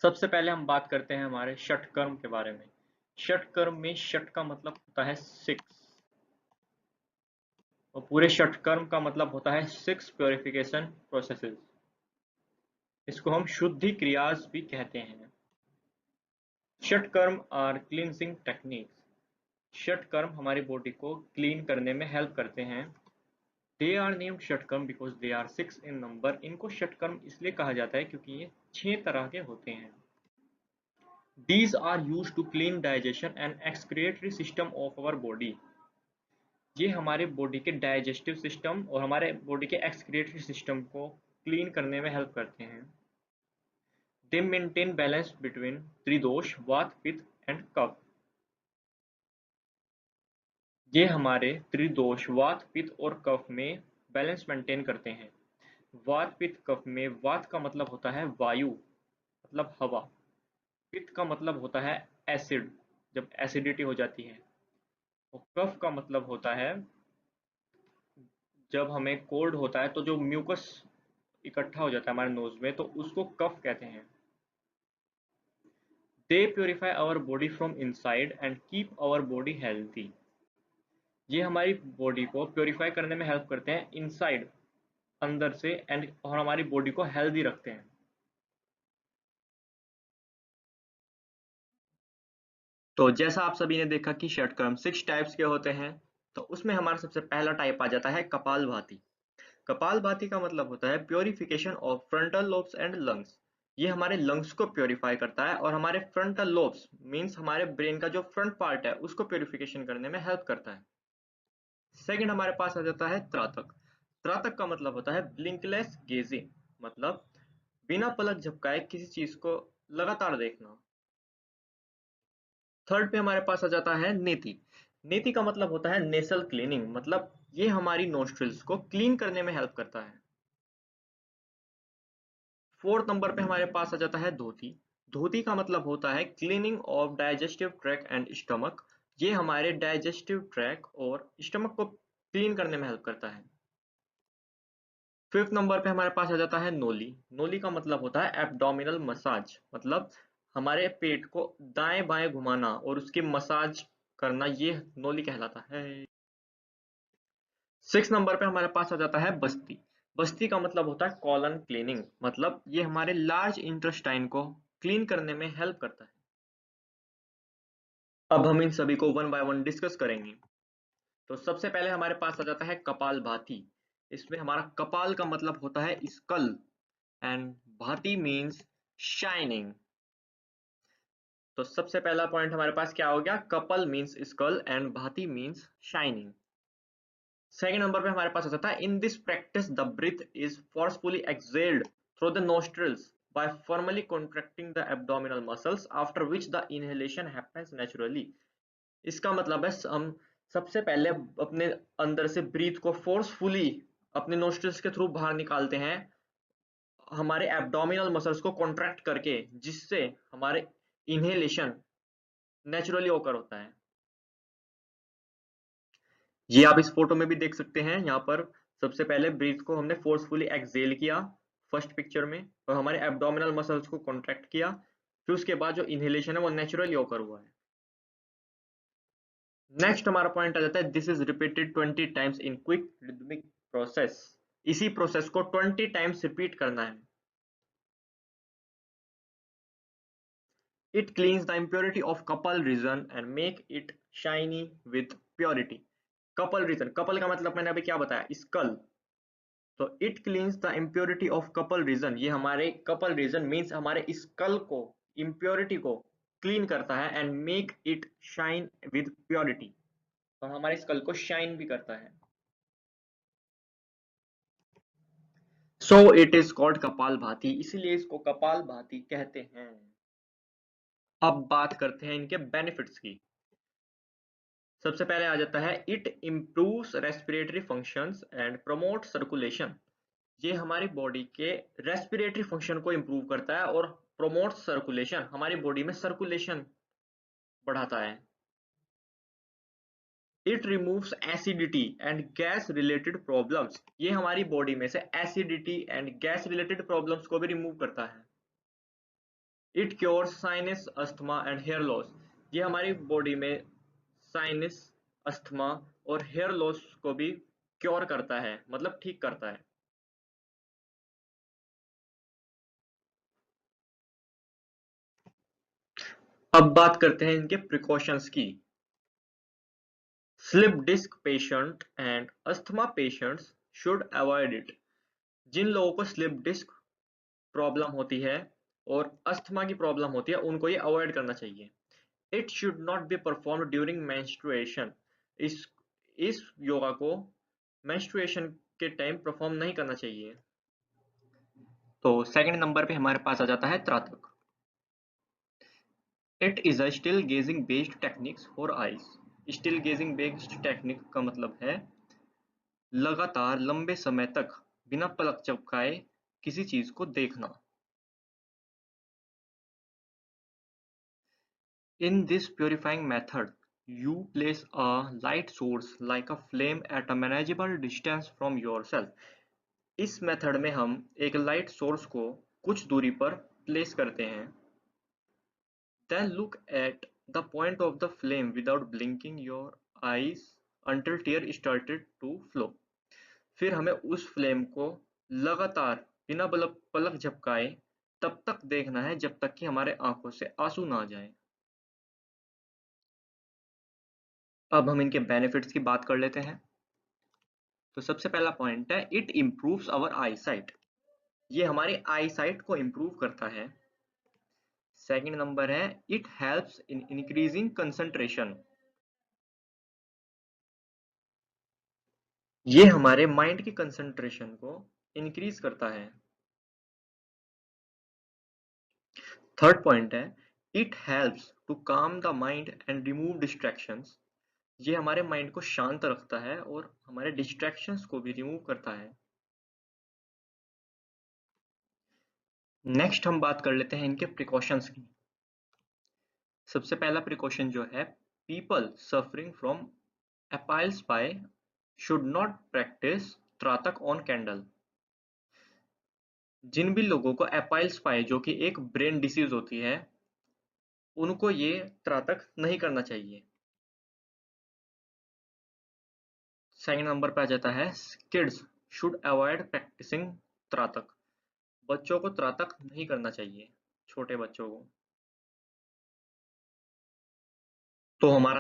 सबसे पहले हम बात करते हैं हमारे षटकर्म के बारे में। षटकर्म में षट का मतलब होता है 6 और पूरे षटकर्म का मतलब होता है 6 प्योरिफिकेशन प्रोसेसेस। इसको हम शुद्धि क्रियाज भी कहते हैं। Shatkarma are cleansing techniques. षटकर्म हमारी बॉडी को क्लीन करने में हेल्प करते हैं। They are named shatkarma because they are 6 in number. इनको षटकर्म इसलिए कहा जाता है क्योंकि ये 6 तरह के होते हैं। These are used to clean digestion and excretory system of our body. ये हमारे बॉडी के डाइजेस्टिव सिस्टम और हमारे बॉडी के एक्सक्रिएटरी सिस्टम को क्लीन करने में हेल्प करते हैं। दे मेंटेन बैलेंस बिटवीन त्रिदोष वात पित्त एंड कफ। ये हमारे त्रिदोष वात पित्त और कफ में बैलेंस मेंटेन करते हैं। वात पित्त कफ में वात का मतलब होता है वायु मतलब हवा। पित्त का मतलब होता है एसिड जब एसिडिटी हो जाती है। और कफ का मतलब होता है जब हमें कोल्ड होता है तो जो म्यूकस इकट्ठा हो जाता है हमारे नोज में तो उसको कफ कहते हैं। They purify our body from inside and keep our body healthy. ये हमारी बॉडी को प्योरीफाई करने में हेल्प करते हैं इनसाइड अंदर से एंड और हमारी बॉडी को हेल्दी रखते हैं। तो जैसा आप सभी ने देखा कि षटकर्म 6 टाइप्स के होते हैं। तो उसमें हमारा सबसे पहला टाइप आ जाता है कपालभाति। कपालभाति का मतलब होता है purification of frontal lobes and lungs. ये हमारे लंग्स को प्योरीफाई करता है और हमारे फ्रंटल लोब्स मींस हमारे ब्रेन का जो फ्रंट पार्ट है उसको प्योरिफिकेशन करने में हेल्प करता है। सेकंड हमारे पास आ जाता है त्रातक। त्रातक का मतलब होता है ब्लिंकलेस गेजिंग मतलब बिना पलक झपकाए किसी चीज को लगातार देखना। थर्ड पे हमारे पास आ जाता है नेति। नेति का मतलब होता है नेसल क्लीनिंग मतलब ये हमारी नोस्ट्रिल्स को क्लीन करने में हेल्प करता है। फोर्थ नंबर पे हमारे पास आ जाता है धोती। धोती का मतलब होता है cleaning of digestive track and stomach. ये हमारे डाइजेस्टिव ट्रैक और स्टमक को क्लीन करने में हेल्प करता है। फिफ्थ नंबर पे हमारे पास आ जाता है नोली। नोली का मतलब होता है एब्डोमिनल मसाज मतलब हमारे पेट को दाएं बाएं घुमाना और उसकी मसाज करना ये नोली कहलाता है। सिक्स नंबर पे हमारे पास आ जाता है बस्ती। बस्ती का मतलब होता है कॉलन क्लीनिंग मतलब ये हमारे लार्ज इंटेस्टाइन को क्लीन करने में हेल्प करता है। अब हम इन सभी को वन बाय वन डिस्कस करेंगे। तो सबसे पहले हमारे पास आ जाता है कपाल भाती। इसमें हमारा कपाल का मतलब होता है skull and bhati means shining. तो सबसे पहला पॉइंट हमारे पास क्या हो गया kapal means skull and bhati means shining. Second number पे हमारे पास आ जाता है in this practice the breath is forcefully exhaled through the nostrils by firmly contracting the abdominal muscles after which the inhalation happens naturally। इसका मतलब है हम सबसे पहले अपने अंदर से ब्रीथ को फोर्सफुली अपने नोस्ट्रल्स के थ्रू बाहर निकालते हैं हमारे एब्डोमिनल मसल्स को कॉन्ट्रैक्ट करके जिससे हमारे इनहेलेशन नेचुरली ओकर होता है। ये आप इस फोटो में भी देख सकते हैं। यहाँ पर सबसे पहले ब्रीथ को हमने फोर्सफुली एक्सहेल किया फर्स्ट पिक्चर में और हमारे एब्डोमिनल मसल्स को कॉन्ट्रैक्ट किया फिर उसके बाद जो इनहेलेशन है वो नेचुरली ओकर हुआ है। नेक्स्ट हमारा पॉइंट आ जाता है this is repeated 20 times in quick rhythmic process. इसी प्रोसेस को 20 टाइम्स रिपीट करना है। It cleans the impurity of couple region and make it shiny with purity। couple region couple का मतलब मैंने अभी क्या बताया skull। तो it cleans the impurity of couple region ये हमारे couple region means हमारे skull को impurity को clean करता है and make it shine with purity और हमारे skull को shine भी करता है। So it is called कपाल भाती इसीलिए इसको कपाल भाती कहते हैं। अब बात करते हैं इनके बेनिफिट्स की। सबसे पहले आ जाता है it improves respiratory functions and promote circulation. ये हमारी बॉडी के रेस्पिरेटरी फंक्शन को इम्प्रूव करता है और प्रमोट सर्कुलेशन हमारी बॉडी में सर्कुलेशन बढ़ाता है। It removes acidity and gas related problems. ये हमारी बॉडी में से acidity and gas related problems को भी रिमूव करता है। It cures sinus, asthma and hair loss. ये हमारी बॉडी में साइनस, अस्थमा और हेयर लॉस को भी क्योर करता है, मतलब ठीक करता है। अब बात करते हैं इनके प्रिकॉशंस की। Slip disc patient and asthma patients should avoid it. जिन लोगों को स्लिप डिस्क प्रॉब्लम होती है और अस्थमा की प्रॉब्लम होती है, उनको ये अवॉइड करना चाहिए। It should not be perform during menstruation. इस इस योगा को मेंस्ट्रुएशन के टाइम परफॉर्म नहीं करना चाहिए। तो सेकंड नंबर पे हमारे पास आ जाता है त्राटक। It is a still gazing based techniques for eyes. Still gazing based technique का मतलब है लगातार लंबे समय तक बिना पलक झपकाए किसी चीज को देखना। In this purifying method, you place a light source like a flame at a manageable distance from yourself. इस मेथड में हम एक लाइट सोर्स को कुछ दूरी पर प्लेस करते हैं। Then look at the point of the flame without blinking your eyes until tear started to flow. फिर हमें उस फ्लेम को लगातार बिना पलक झपकाए तब तक देखना है जब तक कि हमारे आंखों से आंसू ना जाए। अब हम इनके बेनिफिट्स की बात कर लेते हैं। तो सबसे पहला पॉइंट है, it improves our eye sight. ये हमारी आई साइट को इम्प्रूव करता है। सेकंड नंबर है, it helps in increasing concentration. ये हमारे माइंड की कंसंट्रेशन को इंक्रीज करता है। थर्ड पॉइंट है, it helps to calm the mind and remove distractions. ये हमारे माइंड को शांत रखता है और हमारे डिस्ट्रैक्शंस को भी रिमूव करता है। नेक्स्ट हम बात कर लेते हैं इनके प्रिकॉशंस की। सबसे पहला प्रिकॉशन जो है, people suffering from epilepsy should not practise trataka on candle. जिन भी लोगों को एपाइल्स पाई, जो कि एक ब्रेन डिसीज होती है, उनको ये त्राटक नहीं करना चाहिए। सेकंड नंबर पे आ जाता है, किड्स शुड अवॉइड प्रैक्टिसिंग त्राटक। बच्चों को त्राटक नहीं करना चाहिए, छोटे बच्चों को। तो हमारा